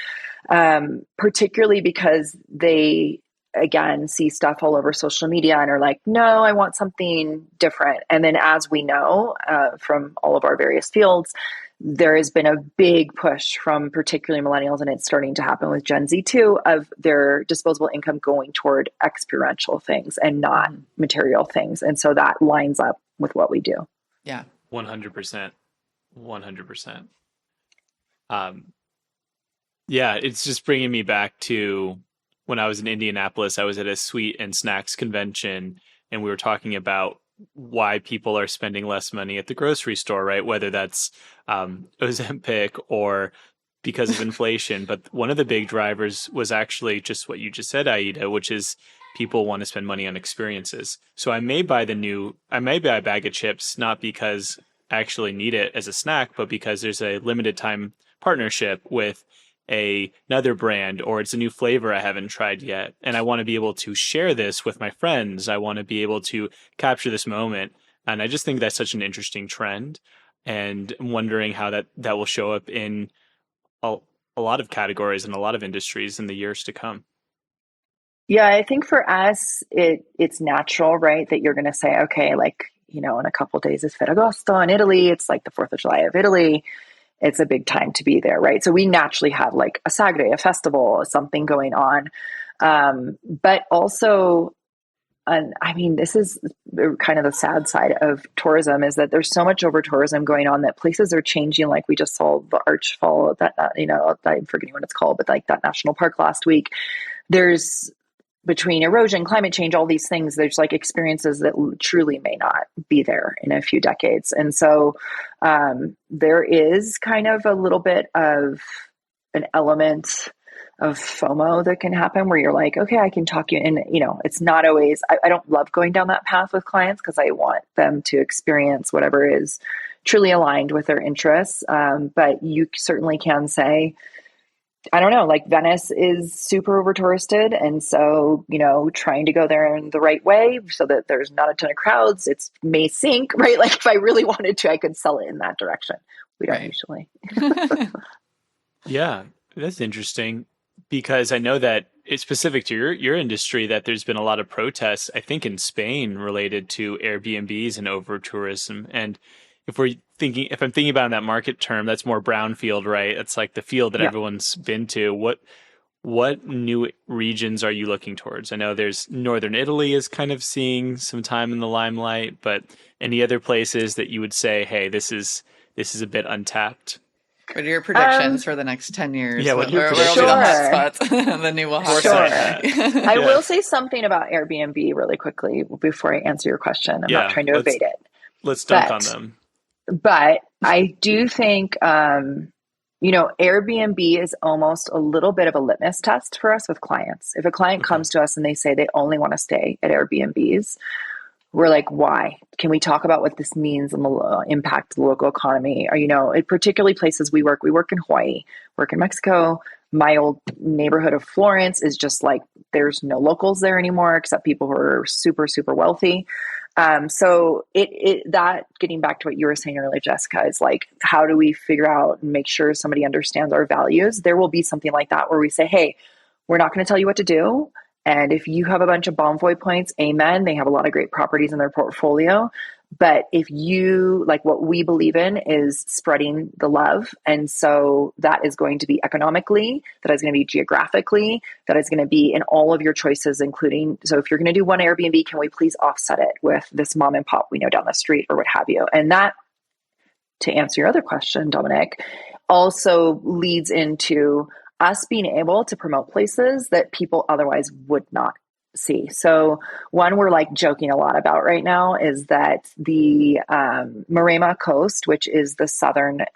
particularly because they, again, see stuff all over social media and are like, no, I want something different. And then as we know from all of our various fields, there has been a big push from particularly millennials, and it's starting to happen with Gen Z too, of their disposable income going toward experiential things and not material things. And so that lines up with what we do. Yeah. 100%. 100%. Yeah, it's just bringing me back to when I was in Indianapolis. I was at a sweet and snacks convention, and we were talking about why people are spending less money at the grocery store, right? Whether that's Ozempic or because of inflation. But one of the big drivers was actually just what you just said, Aida, which is people want to spend money on experiences. So I may buy a bag of chips, not because I actually need it as a snack, but because there's a limited time partnership with another brand, or it's a new flavor I haven't tried yet. And I want to be able to share this with my friends. I want to be able to capture this moment. And I just think that's such an interesting trend. And I'm wondering how that will show up in a lot of categories and a lot of industries in the years to come. Yeah, I think for us, it's natural, right? That you're going to say, okay, like, in a couple of days is Ferragosto in Italy. It's like the 4th of July of Italy. It's a big time to be there, right? So we naturally have like a Sagre, a festival, something going on. But also, and I mean, this is kind of the sad side of tourism, is that there's so much over tourism going on that places are changing. Like we just saw the Archfall, I'm forgetting what it's called, but like that national park last week. There's, between erosion, climate change, all these things, there's like experiences that truly may not be there in a few decades. And so there is kind of a little bit of an element of FOMO that can happen where you're like, okay, I can talk you. And, it's not always, I don't love going down that path with clients because I want them to experience whatever is truly aligned with their interests. But you certainly can say, I don't know, like Venice is super over touristed. And so, trying to go there in the right way so that there's not a ton of crowds, it may sink, right? Like if I really wanted to, I could sell it in that direction. We don't usually. Yeah, that's interesting, because I know that it's specific to your industry that there's been a lot of protests, I think in Spain, related to Airbnbs and over tourism. And if I'm thinking about that market term, that's more brownfield, right? It's like the field that everyone's been to. What new regions are you looking towards? I know there's Northern Italy is kind of seeing some time in the limelight, but any other places that you would say, hey, this is a bit untapped? What are your predictions for the next 10 years? Yeah, what your predictions? Where will be the hot spots? The new will hot spots. I will say something about Airbnb really quickly before I answer your question. I'm not trying to evade it. Let's dunk on them. But I do think, Airbnb is almost a little bit of a litmus test for us with clients. If a client comes to us and they say they only want to stay at Airbnbs, we're like, why? Can we talk about what this means and the impact of the local economy? Or, particularly places we work in Hawaii, work in Mexico. My old neighborhood of Florence is just like, there's no locals there anymore except people who are super, super wealthy. So that getting back to what you were saying earlier, Jessica, is like, how do we figure out and make sure somebody understands our values? There will be something like that where we say, hey, we're not going to tell you what to do. And if you have a bunch of Bonvoy points, amen. They have a lot of great properties in their portfolio. But if you, like, what we believe in is spreading the love. And so that is going to be economically, that is going to be geographically, that is going to be in all of your choices, including, so if you're going to do one Airbnb, can we please offset it with this mom and pop we know down the street or what have you? And that, to answer your other question, Dominick, also leads into us being able to promote places that people otherwise would not see. So one we're like joking a lot about right now is that the Maremma coast, which is the southern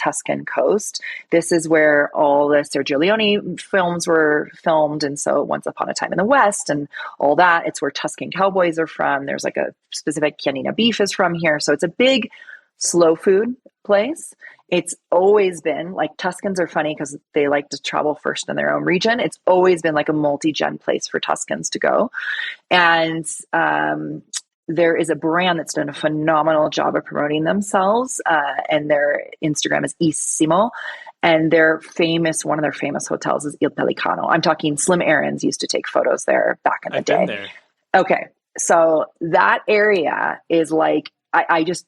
Tuscan coast, this is where all the Sergio Leone films were filmed. And so Once Upon a Time in the West and all that, it's where Tuscan cowboys are from. There's like a specific Chianina beef is from here. So it's a big slow food place. It's always been like, Tuscans are funny because they like to travel first in their own region. It's always been like a multi-gen place for Tuscans to go. And there is a brand that's done a phenomenal job of promoting themselves, and their Instagram is Isimo. And one of their famous hotels is Il Pelicano. I'm talking Slim Aarons used to take photos there back in the day. I've been there. Okay. So that area is like, I just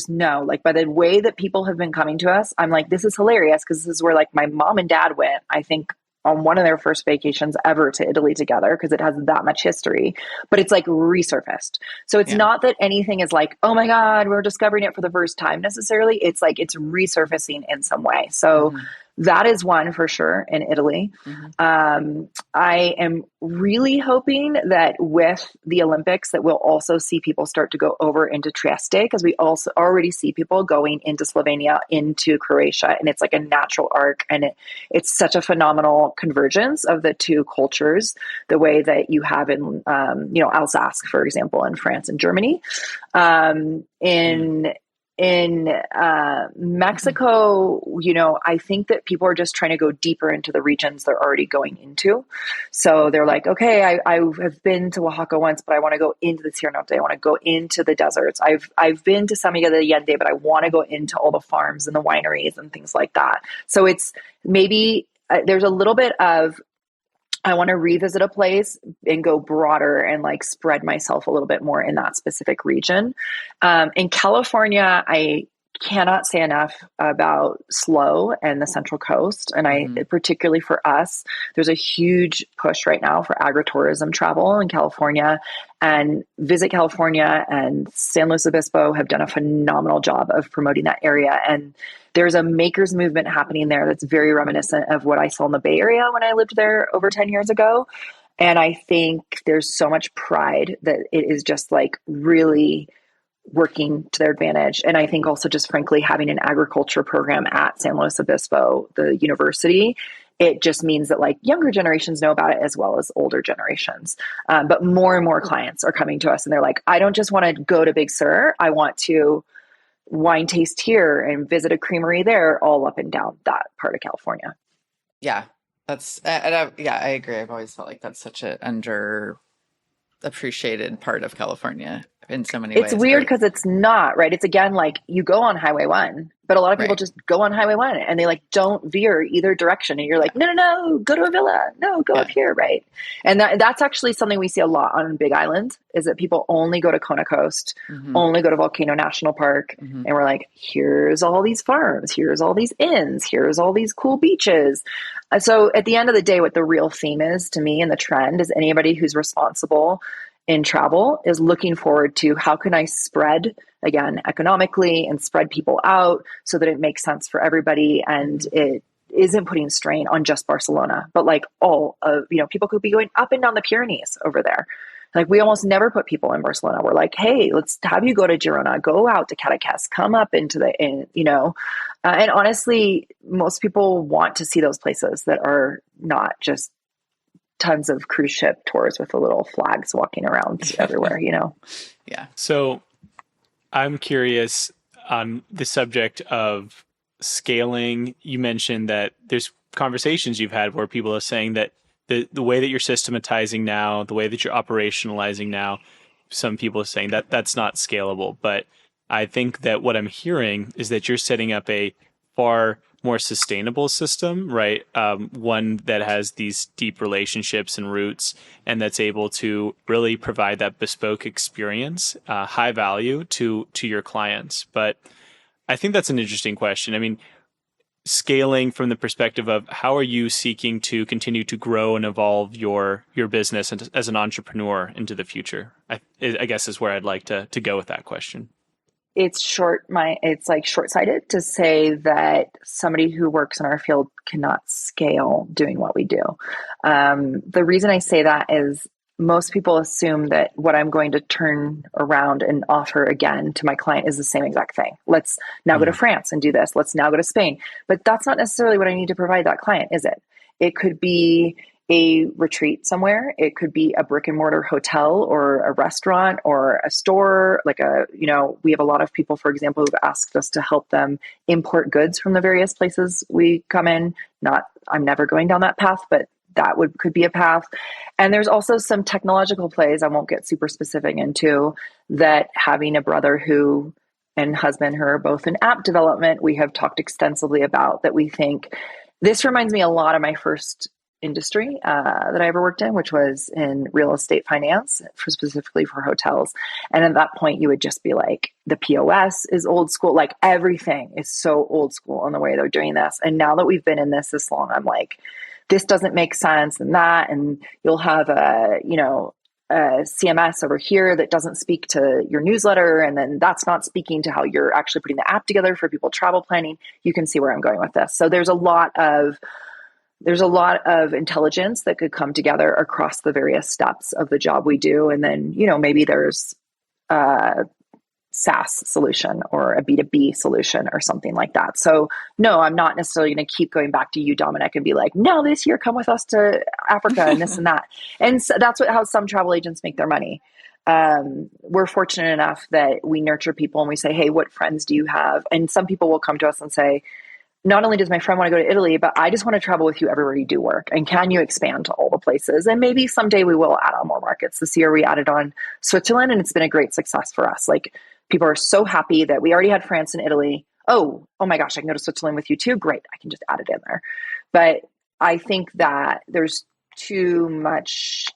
know, like, by the way that people have been coming to us, I'm like, this is hilarious, because this is where like my mom and dad went, I think, on one of their first vacations ever to Italy together, because it has that much history, but it's like resurfaced. So it's not that anything is like, oh my God, we're discovering it for the first time necessarily. It's like, it's resurfacing in some way. So that is one for sure in Italy. I am really hoping that with the Olympics that we'll also see people start to go over into Trieste, because we also already see people going into Slovenia, into Croatia, and it's like a natural arc, and it's such a phenomenal convergence of the two cultures, the way that you have in Alsace, for example, in France and Germany. In Mexico, I think that people are just trying to go deeper into the regions they're already going into. So they're like, okay, I have been to Oaxaca once, but I want to go into the Sierra Norte. I want to go into the deserts. I've been to San Miguel de Allende, but I want to go into all the farms and the wineries and things like that. So it's maybe there's a little bit of, I want to revisit a place and go broader and like spread myself a little bit more in that specific region. In California, I cannot say enough about SLO and the Central Coast. And particularly for us, there's a huge push right now for agritourism travel in California, and Visit California and San Luis Obispo have done a phenomenal job of promoting that area. And there's a makers movement happening there that's very reminiscent of what I saw in the Bay Area when I lived there over 10 years ago. And I think there's so much pride that it is just like really working to their advantage. And I think also just frankly, having an agriculture program at San Luis Obispo, the university, it just means that like younger generations know about it as well as older generations. But more and more clients are coming to us and they're like, I don't just want to go to Big Sur. I want to wine taste here and visit a creamery there, all up and down that part of California. Yeah, I agree. I've always felt like that's such an underappreciated part of California in so many ways. It's weird because it's not, right? It's again, like you go on Highway 1, but a lot of people just go on Highway 1 and they like don't veer either direction. And you're like, no, go to a villa. No, go up here, right? And that's actually something we see a lot on Big Island, is that people only go to Kona Coast, only go to Volcano National Park. And we're like, here's all these farms, here's all these inns, here's all these cool beaches. So at the end of the day, what the real theme is to me and the trend is anybody who's responsible in travel is looking forward to how can I spread, again, economically and spread people out so that it makes sense for everybody and it isn't putting strain on just Barcelona, but like all of, people could be going up and down the Pyrenees over there. Like we almost never put people in Barcelona. We're like, hey, let's have you go to Girona, go out to Cadaqués, come up into and honestly, most people want to see those places that are not just tons of cruise ship tours with the little flags walking around everywhere, Yeah. So I'm curious on the subject of scaling. You mentioned that there's conversations you've had where people are saying that the way that you're systematizing now, the way that you're operationalizing now, some people are saying that that's not scalable. But I think that what I'm hearing is that you're setting up a far more sustainable system, right? One that has these deep relationships and roots, and that's able to really provide that bespoke experience, high value to your clients. But I think that's an interesting question. I mean, scaling from the perspective of how are you seeking to continue to grow and evolve your business as an entrepreneur into the future? I guess is where I'd like to go with that question. It's short-sighted to say that somebody who works in our field cannot scale doing what we do. The reason I say that is most people assume that what I'm going to turn around and offer again to my client is the same exact thing. Let's now go to France and do this. Let's now go to Spain. But that's not necessarily what I need to provide that client, is it? It could be a retreat somewhere. It could be a brick and mortar hotel or a restaurant or a store. We have a lot of people, for example, who've asked us to help them import goods from the various places we come in. I'm never going down that path, but that could be a path. And there's also some technological plays I won't get super specific into, that having a brother and husband who are both in app development, we have talked extensively about, that we think this reminds me a lot of my first industry that I ever worked in, which was in real estate finance, specifically for hotels. And at that point, you would just be like, the POS is old school. Like everything is so old school in the way they're doing this. And now that we've been in this long, I'm like, this doesn't make sense, and that, and you'll have a CMS over here that doesn't speak to your newsletter, and then that's not speaking to how you're actually putting the app together for people travel planning. You can see where I'm going with this. So there's a lot of intelligence that could come together across the various steps of the job we do. And then, maybe there's a SaaS solution or a B2B solution or something like that. So no, I'm not necessarily going to keep going back to you, Dominick, and be like, no, this year, come with us to Africa and this and that. And so that's how some travel agents make their money. We're fortunate enough that we nurture people and we say, hey, what friends do you have? And some people will come to us and say, not only does my friend want to go to Italy, but I just want to travel with you everywhere you do work. And can you expand to all the places? And maybe someday we will add on more markets. This year we added on Switzerland, and it's been a great success for us. Like, people are so happy that we already had France and Italy. Oh my gosh, I can go to Switzerland with you too. Great. I can just add it in there. But I think that there's too much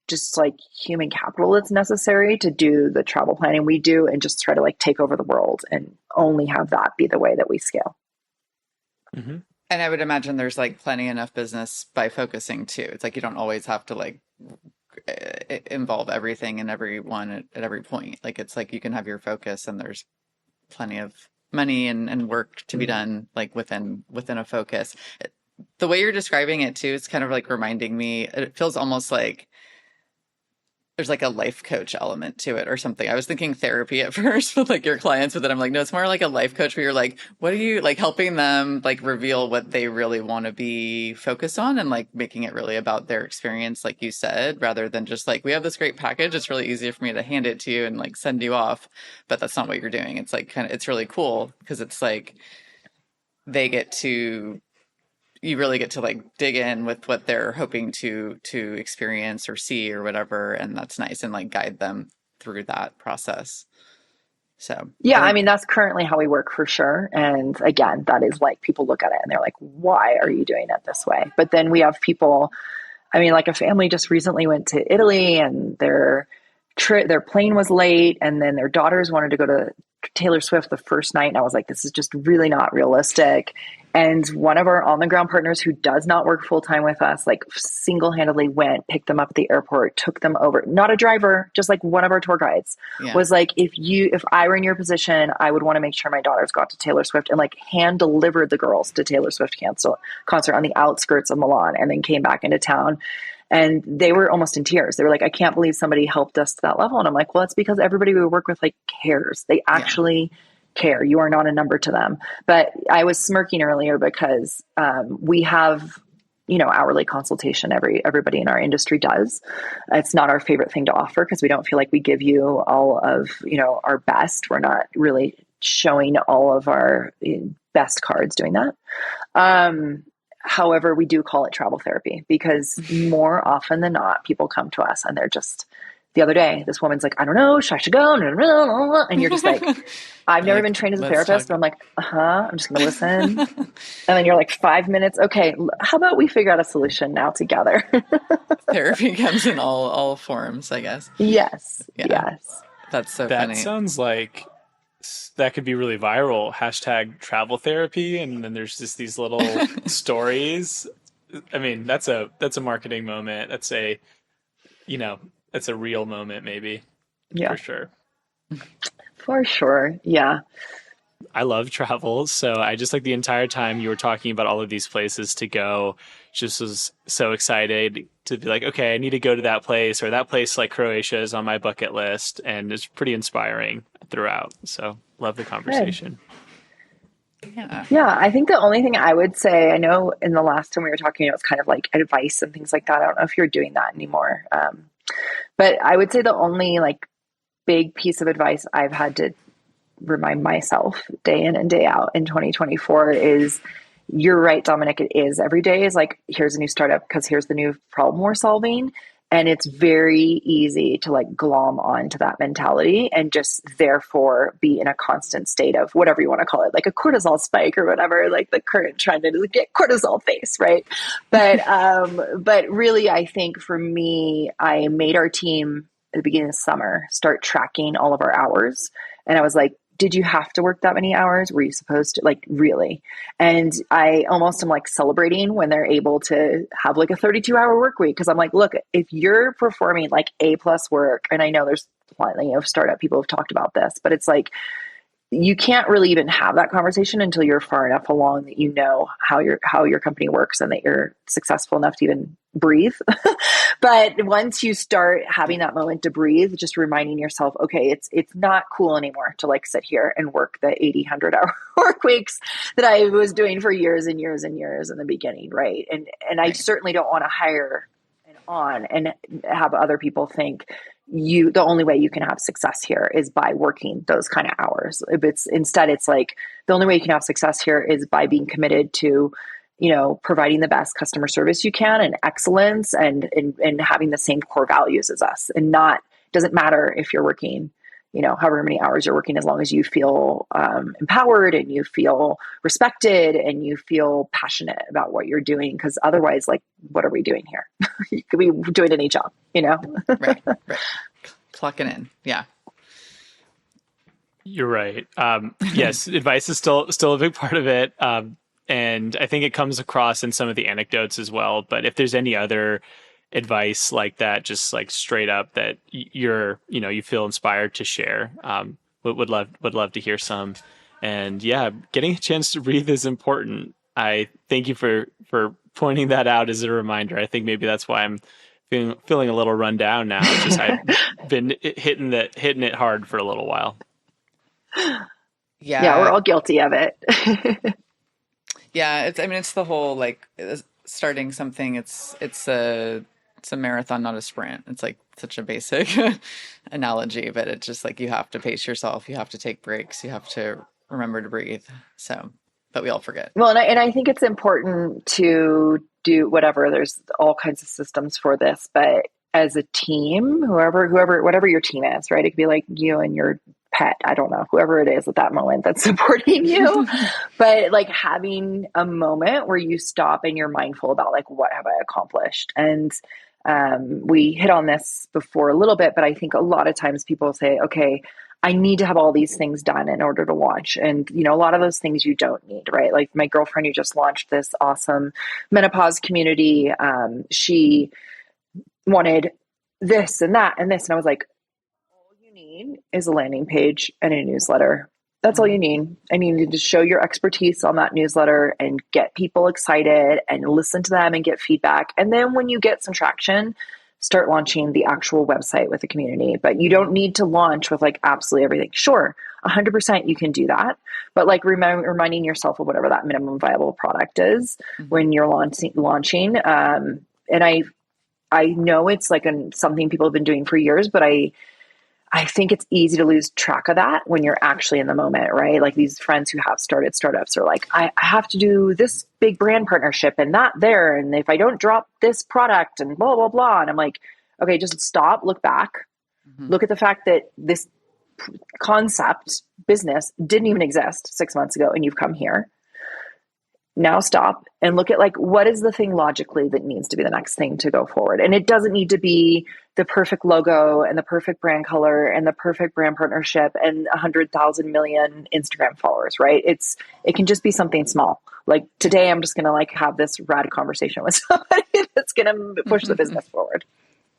just like human capital that's necessary to do the travel planning we do and just try to like take over the world and only have that be the way that we scale. Mm-hmm. And I would imagine there's like plenty enough business by focusing too. It's like you don't always have to like involve everything and everyone at every point. Like it's like you can have your focus, and there's plenty of money and work to be done like within a focus. The way you're describing it too, it's kind of like reminding me, it feels almost like there's like a life coach element to it or something. I was thinking therapy at first with like your clients, but then I'm like, no, it's more like a life coach where you're like, what are you like helping them like reveal what they really want to be focused on, and like making it really about their experience, like you said, rather than just like, we have this great package. It's really easy for me to hand it to you and like send you off, but that's not what you're doing. It's like it's really cool because it's like you really get to like dig in with what they're hoping to experience or see or whatever. And that's nice, and like guide them through that process. So, yeah, I mean, that's currently how we work for sure. And again, that is like, people look at it and they're like, why are you doing it this way? But then we have people, I mean, like a family just recently went to Italy, and their plane was late, and then their daughters wanted to go to Taylor Swift the first night. And I was like, this is just really not realistic. And one of our on the ground partners, who does not work full time with us, like single-handedly went, picked them up at the airport, took them over, not a driver, just like one of our tour guides, was like, if I were in your position, I would want to make sure my daughters got to Taylor Swift, and like hand delivered the girls to Taylor Swift concert on the outskirts of Milan, and then came back into town. And they were almost in tears. They were like, I can't believe somebody helped us to that level. And I'm like, well, it's because everybody we work with like cares. They actually care. You are not a number to them. But I was smirking earlier because we have, hourly consultation. Everybody in our industry does. It's not our favorite thing to offer because we don't feel like we give you all of, our best. We're not really showing all of our best cards doing that. However, we do call it travel therapy because more often than not, people come to us and they're just, the other day, this woman's like, I don't know, should I go? And you're just like, I've never been trained as a therapist. But I'm like, I'm just going to listen. And then you're like, 5 minutes. Okay. How about we figure out a solution now together? Therapy comes in all forms, I guess. Yes. Yeah. Yes. That's so funny. That sounds like that could be really viral. # travel therapy. And then there's just these little stories. I mean, that's a marketing moment. That's a real moment, maybe. Yeah. For sure. For sure. Yeah. I love travel. So I just like the entire time you were talking about all of these places to go, just was so excited to be like, okay, I need to go to that place, or that place like Croatia is on my bucket list. And it's pretty inspiring throughout. So love the conversation. Good. Yeah. I think the only thing I would say, I know in the last time we were talking, it was kind of like advice and things like that. I don't know if you're doing that anymore. But I would say the only like big piece of advice I've had to remind myself day in and day out in 2024 is you're right, Dominic, it is. Every day is like, here's a new startup because here's the new problem we're solving. And it's very easy to like glom onto that mentality and just therefore be in a constant state of whatever you want to call it, like a cortisol spike or whatever, like the current trend to get cortisol face, right? But really, I think for me, I made our team at the beginning of the summer start tracking all of our hours. And I was like, did you have to work that many hours? Were you supposed to, like, really? And I almost am like celebrating when they're able to have like a 32-hour work week. Cause I'm like, look, if you're performing like A+ work, and I know there's plenty of startup people have talked about this, but it's like, you can't really even have that conversation until you're far enough along that you know how your company works and that you're successful enough to even breathe. But once you start having that moment to breathe, just reminding yourself, okay, it's not cool anymore to like sit here and work the 100 hour work weeks that I was doing for years and years and years in the beginning, right? And I certainly don't want to hire on and have other people think the only way you can have success here is by working those kind of hours. Instead it's like the only way you can have success here is by being committed to, providing the best customer service you can and excellence and having the same core values as us. And doesn't matter if you're working, however many hours you're working, as long as you feel empowered and you feel respected and you feel passionate about what you're doing. Because otherwise, like, what are we doing here? You could be doing any job, Right. Clocking in. Yeah. You're right. Yes, advice is still a big part of it. And I think it comes across in some of the anecdotes as well. But if there's any other advice like that, just like straight up that you feel inspired to share, would love to hear some. And yeah, getting a chance to breathe is important. I thank you for pointing that out as a reminder. I think maybe that's why I'm feeling a little run down now. It's just I've been hitting it hard for a little while. Yeah, we're all guilty of it. Yeah, it's the whole like starting something. It's a marathon, not a sprint. It's like such a basic analogy, but it's just like you have to pace yourself. You have to take breaks. You have to remember to breathe. So, but we all forget. Well, and I think it's important to do whatever. There's all kinds of systems for this, but as a team, whatever your team is, right? It could be like you and your pet, I don't know, whoever it is at that moment that's supporting you, but like having a moment where you stop and you're mindful about like, what have I accomplished? And we hit on this before a little bit, but I think a lot of times people say, okay, I need to have all these things done in order to launch. And, a lot of those things you don't need, right? Like my girlfriend who just launched this awesome menopause community. She wanted this and that and this. And I was like, need is a landing page and a newsletter. That's all you need. And you need to show your expertise on that newsletter and get people excited and listen to them and get feedback. And then when you get some traction, start launching the actual website with the community. But you don't need to launch with like absolutely everything. Sure, 100% you can do that. But like reminding yourself of whatever that minimum viable product is when you're launching. And I know it's like something people have been doing for years, but I think it's easy to lose track of that when you're actually in the moment, right? Like these friends who have started startups are like, I have to do this big brand partnership and that there. And if I don't drop this product and blah, blah, blah. And I'm like, okay, just stop, look back, look at the fact that this concept business didn't even exist 6 months ago and you've come here. Now stop and look at like, what is the thing logically that needs to be the next thing to go forward? And it doesn't need to be the perfect logo and the perfect brand color and the perfect brand partnership and 100,000 million Instagram followers, right? It can just be something small. Like today, I'm just going to like have this rad conversation with somebody that's going to push the business forward.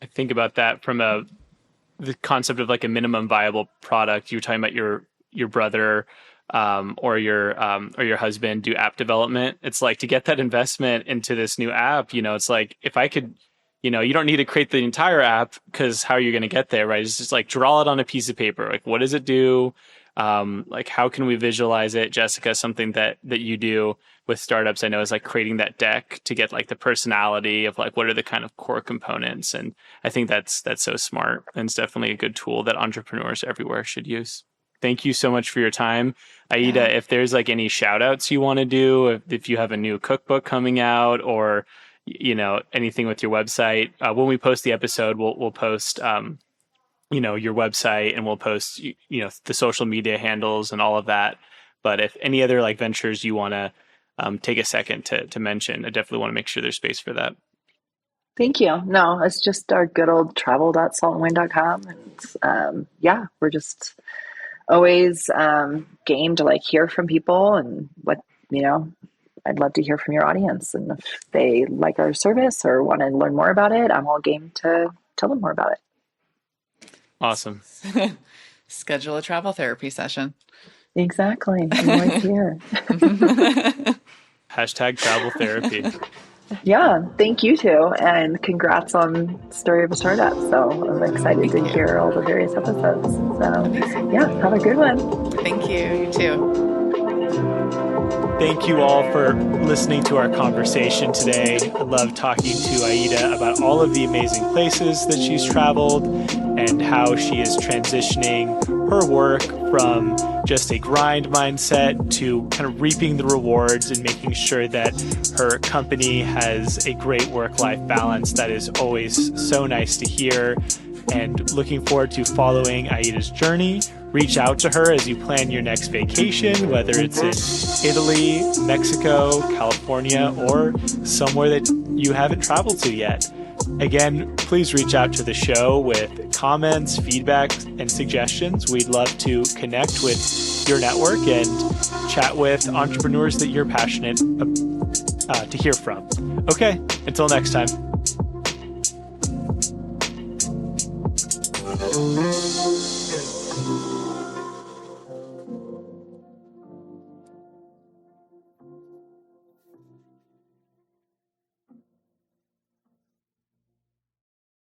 I think about that from the concept of like a minimum viable product. You were talking about your brother or your husband do app development. It's like to get that investment into this new app, it's like if I could, you don't need to create the entire app because how are you going to get there, right? It's just like draw it on a piece of paper. Like, what does it do? Like, how can we visualize it? Jessica, something that you do with startups, I know is like creating that deck to get like the personality of like, what are the kind of core components? And I think that's so smart. And it's definitely a good tool that entrepreneurs everywhere should use. Thank you so much for your time. Aida, if there's like any shout outs you want to do, if you have a new cookbook coming out or, anything with your website, when we post the episode, we'll post, your website, and we'll post, the social media handles and all of that. But if any other like ventures you want to take a second to mention, I definitely want to make sure there's space for that. Thank you. No, it's just our good old travel.saltandwind.com. And we're just always game to like hear from people and what, I'd love to hear from your audience. And if they like our service or want to learn more about it, I'm all game to tell them more about it. Awesome. Schedule a travel therapy session. Exactly. I'm right here. Hashtag travel therapy. Yeah, thank you too. And congrats on Story of a Startup. So I'm excited to hear all the various episodes. So have a good one. Thank you. You too. Thank you all for listening to our conversation today. I love talking to Aida about all of the amazing places that she's traveled and how she is transitioning her work from just a grind mindset to kind of reaping the rewards and making sure that her company has a great work-life balance. That is always so nice to hear, and looking forward to following Aida's journey. Reach out to her as you plan your next vacation, whether it's in Italy, Mexico, California, or somewhere that you haven't traveled to yet. Again, please reach out to the show with comments, feedback, and suggestions. We'd love to connect with your network and chat with entrepreneurs that you're passionate to hear from. Okay, until next time.